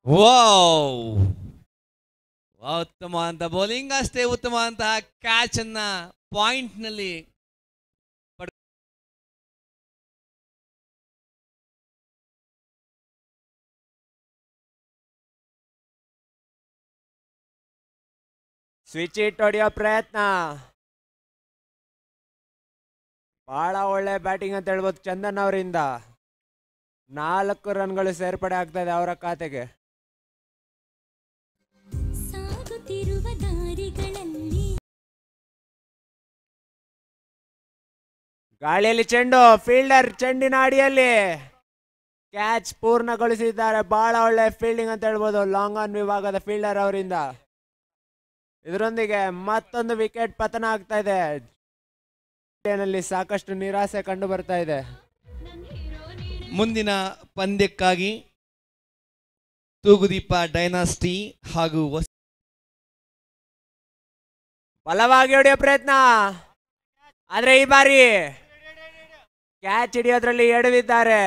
Wow, ಉತ್ತಮ ಅಂತ bowling, ಅಷ್ಟೇ ಉತ್ತಮ ಅಂತಹ ಕ್ಯಾಚ್ ಅನ್ನ ಪಾಯಿಂಟ್ ನಲ್ಲಿ ಸ್ವಿಚ್ ಇಟ್ ಹೊಡೆಯೋ ಪ್ರಯತ್ನ. ಬಹಳ ಒಳ್ಳೆ ಬ್ಯಾಟಿಂಗ್ ಅಂತ ಹೇಳ್ಬೋದು ಚಂದನ್ ಅವರಿಂದ. 4 ರನ್ಗಳು ಸೇರ್ಪಡೆ ಆಗ್ತಾ ಇದೆ ಅವರ ಖಾತೆಗೆ. ಗಾಳಿಯಲ್ಲಿ ಚೆಂಡು, ಫೀಲ್ಡರ್ ಚೆಂಡಿನ ಅಡಿಯಲ್ಲಿ ಕ್ಯಾಚ್ ಪೂರ್ಣಗೊಳಿಸಿದ್ದಾರೆ. ಬಹಳ ಒಳ್ಳೆ ಫೀಲ್ಡಿಂಗ್ ಅಂತ ಹೇಳ್ಬೋದು ಲಾಂಗ್ ಆನ್ ವಿಭಾಗದ ಫೀಲ್ಡರ್ ಅವರಿಂದ. ಇದರೊಂದಿಗೆ ಮತ್ತೊಂದು ವಿಕೆಟ್ ಪತನ ಆಗ್ತಾ ಇದೆ. ಸಾಕಷ್ಟು ನಿರಾಸೆ ಕಂಡು ಬರ್ತಾ ಇದೆ. ಮುಂದಿನ ಪಂದ್ಯಕ್ಕಾಗಿ ತೂಗುದೀಪ ಡೈನಾಸ್ಟಿ ಹಾಗೂ ಬಲವಾಗಿ ಹೊಡೆಯೋ ಪ್ರಯತ್ನ, ಆದ್ರೆ ಈ ಬಾರಿ ಕ್ಯಾಚ್ ಹಿಡಿಯೋದ್ರಲ್ಲಿ ಎಡವಿದ್ದಾರೆ.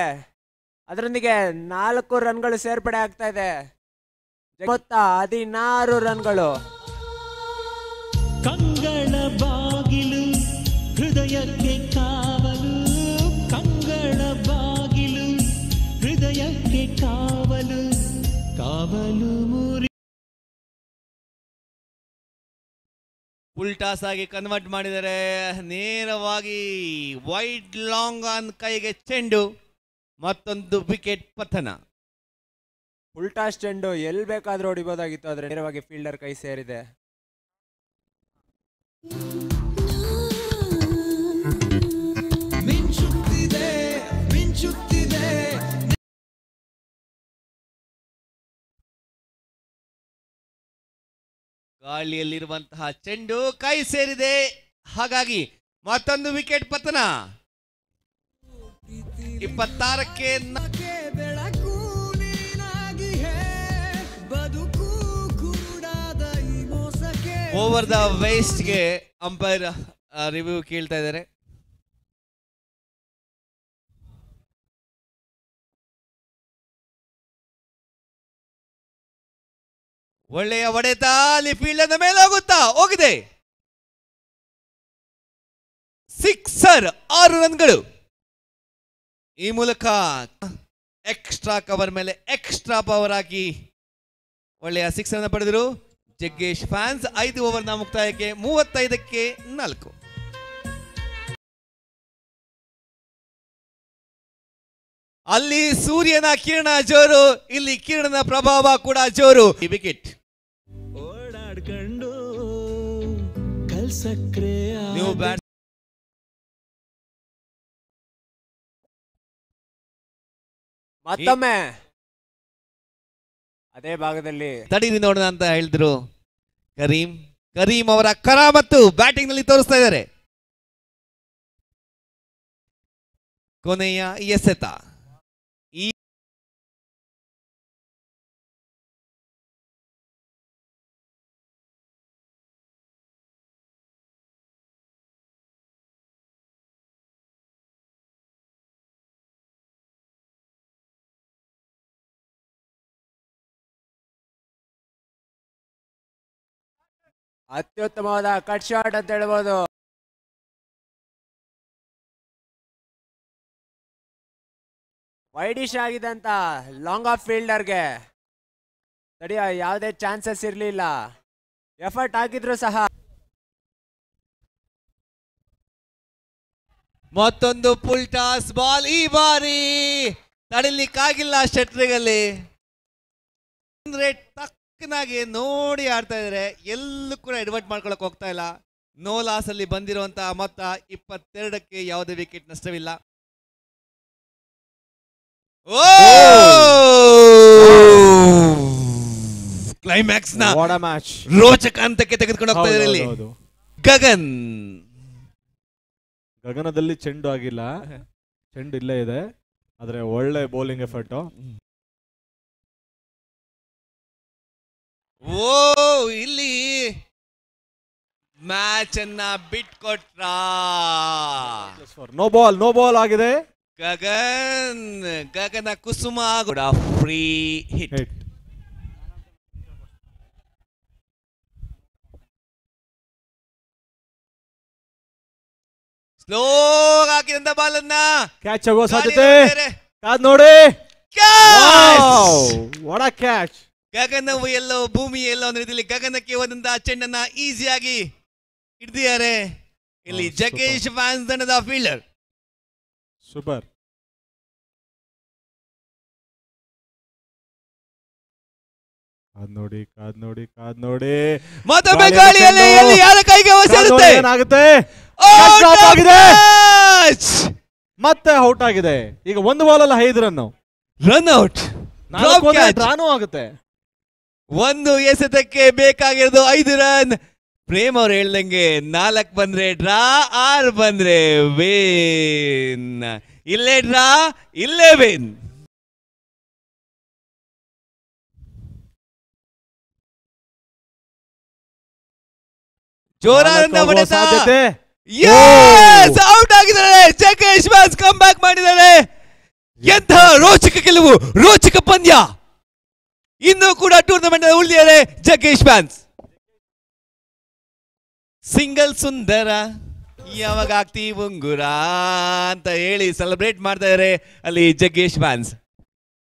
ಅದರೊಂದಿಗೆ 4 ರನ್ಗಳು ಸೇರ್ಪಡೆ ಆಗ್ತಾ ಇದೆ. ಮೊತ್ತ 16 ರನ್ಗಳು. ಕಂಗಳ ಬಾಗಿಲು ಹೃದಯಕ್ಕೆ ಕಾವಲು, ಕಂಗಳ ಬಾಗಿಲು ಹೃದಯಕ್ಕೆ ಕಾವಲು, ಕಾವಲು ಮುರಿ. ಫುಲ್ ಟಾಸ್ ಆಗಿ ಕನ್ವರ್ಟ್ ಮಾಡಿದರೆ ನೇರವಾಗಿ ವೈಡ್ ಲಾಂಗ್ ಆನ್ ಕೈಗೆ ಚೆಂಡು, ಮತ್ತೊಂದು ವಿಕೆಟ್ ಪತನ. ಫುಲ್ ಟಾಸ್ ಚೆಂಡು ಎಲ್ಲಿ ಬೇಕಾದ್ರೂ ಹೊಡಿಬೋದಾಗಿತ್ತು, ಆದ್ರೆ ನೇರವಾಗಿ ಫೀಲ್ಡರ್ ಕೈ ಸೇರಿದೆ. ಗಾಳಿಯಲ್ಲಿರುವಂತಹ ಚೆಂಡು ಕೈ ಸೇರಿದೆ, ಹಾಗಾಗಿ ಮತ್ತೊಂದು ವಿಕೆಟ್ ಪತನ. 26ಕ್ಕೆ ಓವರ್ ದ ವೇಸ್ಟ್ಗೆ ಅಂಪೈರ್ ರಿವ್ಯೂ ಕೇಳ್ತಾ ಇದ್ದಾರೆ. ಒಳ್ಳೆಯ ಹೊಡೆತ, ಅಲ್ಲಿ ಫೀಲ್ಡ್ ಮೇಲೆ ಹೋಗಿದೆ. ಸಿಕ್ಸರ್, 6 ರನ್ಗಳು. ಈ ಮೂಲಕ ಎಕ್ಸ್ಟ್ರಾ ಕವರ್ ಮೇಲೆ ಎಕ್ಸ್ಟ್ರಾ ಪವರ್ ಹಾಕಿ ಒಳ್ಳೆಯ 6 ರನ್ ಪಡೆದರು ಜಗ್ಗೇಶ್ ಫ್ಯಾನ್ಸ್. 5 ಓವರ್ನ ಮುಕ್ತಾಯಕ್ಕೆ 35ಕ್ಕೆ 4. ಅಲ್ಲಿ ಸೂರ್ಯನ ಕಿರಣ ಜೋರು, ಇಲ್ಲಿ ಕಿರಣದ ಪ್ರಭಾವ ಕೂಡ ಜೋರು. ಈ ವಿಕೆಟ್ ಓಡಾಡ್ಕೊಂಡು ಕಲ್ಸಕ್ರೆ ನೀವು ಬ್ಯಾಟ್ ಮತ್ತೊಮ್ಮೆ ಅದೇ ಭಾಗದಲ್ಲಿ ತಡೀರಿ ನೋಡೋಣ ಅಂತ ಹೇಳಿದ್ರು ಕರೀಂ ಅವರ ಕರಾಮತ್ತು ಬ್ಯಾಟಿಂಗ್ ನಲ್ಲಿ ತೋರಿಸ್ತಾ ಇದ್ದಾರೆ. ಕೊನೆಯ ಎಸೆತ. ಈ ಅತ್ಯುತ್ತಮವಾದ ಕಟ್ ಶಾಟ್ ಅಂತ ಹೇಳ್ಬೋದು. ವೈಡಿಶ್ ಆಗಿದಂತ ಲಾಂಗ್ ಆಫ್ ಫೀಲ್ಡರ್ಗೆ ತಡಿಯ ಯಾವುದೇ ಚಾನ್ಸಸ್ ಇರಲಿಲ್ಲ. ಎಫರ್ಟ್ ಹಾಕಿದ್ರು ಸಹ. ಮತ್ತೊಂದು ಫುಲ್ ಟಾಸ್ ಬಾಲ್, ಈ ಬಾರಿ ತಡಿಲಿಕ್ಕಾಗಿಲ್ಲ ಶೆಟ್ರಿಗಲ್ಲಿ. ತಕ್ಕನಾಗಿ ನೋಡಿ ಆಡ್ತಾ ಇದಾರೆ, ಎಲ್ಲೂ ಕೂಡ ಎಡವಟ್ ಮಾಡ್ಕೊಳಕ್ ಹೋಗ್ತಾ ಇಲ್ಲ. ನೋ ಲಾಸ್ ಅಲ್ಲಿ ಬಂದಿರುವಂತಹ ಮೊತ್ತ 22ಕ್ಕೆ ಯಾವುದೇ ವಿಕೆಟ್ ನಷ್ಟವಿಲ್ಲ. ಕ್ಲೈಮ್ಯಾಕ್ಸ್ ನ ರೋಚಕ ಹಂತಕ್ಕೆ ತೆಗೆದುಕೊಂಡು ಹೋಗ್ತಾ ಇದ್ದಾರೆ ಇಲ್ಲಿ ಗಗನದಲ್ಲಿ ಚೆಂಡು ಆಗಿಲ್ಲ, ಚೆಂಡು ಇಲ್ಲೇ ಇದೆ, ಆದ್ರೆ ಒಳ್ಳೆ ಬೌಲಿಂಗ್ ಎಫರ್ಟ್. ಇಲ್ಲಿ ಮ್ಯಾಚ್ ಅನ್ನ ಬಿಟ್ಕೊಟ್ರ. ನೋ ಬಾಲ್ ಆಗಿದೆ. ಗಗನ ಕುಸುಮ ಕೂಡ ಫ್ರೀ ಹಿಟ್. ಸ್ಲೋ ಹಾಕಿದಂತ ಬಾಲ್ ಅನ್ನ ಕ್ಯಾಚ್ ಆಗೋ ಸಾಧ್ಯತೆ ಕಾದ್ ನೋಡಿ. What a catch. ಗಗನವು ಎಲ್ಲೋ ಭೂಮಿ ಎಲ್ಲೋ ಒಂದು ರೀತಿಯಲ್ಲಿ ಗಗನಕ್ಕೆ ಹೋದಂತ ಚೆಂಡನ್ನ ಈಸಿಯಾಗಿ ಹಿಡಿದಿದ್ದಾರೆ ಇಲ್ಲಿ ಜಗೇಶ್ ಫ್ಯಾನ್ಸ್ ತಂಡದ ಫೀಲ್ಡರ್. ಸೂಪರ್. ಕಾದ್ ನೋಡಿ ಮತ್ತೊಮ್ಮೆ ಗಾಳಿಯಲ್ಲಿ ಎಲ್ಲಿ ಯಾರ ಕೈಗೆ ಸೇರುತ್ತೆ ಏನಾಗುತ್ತೆ. ಮತ್ತೆ ಔಟ್ ಆಗಿದೆ. ಈಗ ಒಂದು ಬಾಲ್ ಅಲ್ಲ 5 ರನ್. Run out. ರಾನು ಆಗುತ್ತೆ. ಒಂದು ಎಸೆತಕ್ಕೆ ಬೇಕಾಗಿರೋದು 5 ರನ್. ಪ್ರೇಮ್ ಅವ್ರು ಹೇಳ್ದಂಗೆ 4 ಬಂದ್ರೆ ಡ್ರಾ, 6 ಬಂದ್ರೆ ವೇನ್. ಇಲ್ಲೇ ಡ್ರಾ, ಇಲ್ಲೇ ವೇನ್. ಜೋರಾದ ಹೊಡೆತ. ಔಟ್ ಆಗಿದ್ದಾರೆ. ಜಗೇಶ್ ಫ್ಯಾನ್ಸ್ ಕಮ್ ಬ್ಯಾಕ್ ಮಾಡಿದ್ದಾರೆ. ಎಂಥ ರೋಚಕ ಗೆಲುವು, ರೋಚಕ ಪಂದ್ಯ. ಇನ್ನೂ ಕೂಡ ಟೂರ್ನಮೆಂಟ್ ಉಳಿದಿದ್ದಾರೆ ಜಗೇಶ್ ಫ್ಯಾನ್ಸ್. ಸಿಂಗಲ್ ಸುಂದರ ಯಾವಾಗ ಆಗ್ತೀವಿ ಉಂಗುರ ಅಂತ ಹೇಳಿ ಸೆಲೆಬ್ರೇಟ್ ಮಾಡ್ತಾ ಇದ್ದಾರೆ ಅಲ್ಲಿ Jaggesh fans.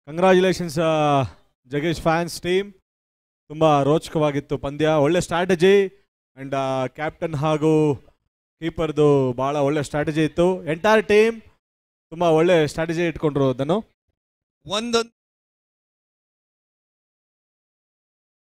Congratulations Jaggesh fans team. ತುಂಬಾ ರೋಚಕವಾಗಿತ್ತು ಪಂದ್ಯ. ಒಳ್ಳೆ ಸ್ಟ್ರಾಟಜಿ ಅಂಡ್ ಕ್ಯಾಪ್ಟನ್ ಹಾಗೂ ಕೀಪರ್ದು ಬಹಳ ಒಳ್ಳೆ ಸ್ಟ್ರಾಟಜಿ ಇತ್ತು. ಎಂಟೈರ್ ಟೀಮ್ ತುಂಬಾ ಒಳ್ಳೆ ಸ್ಟ್ರಾಟಜಿ ಇಟ್ಕೊಂಡ್ರು ಅದನ್ನು. ಒಂದೊಂದು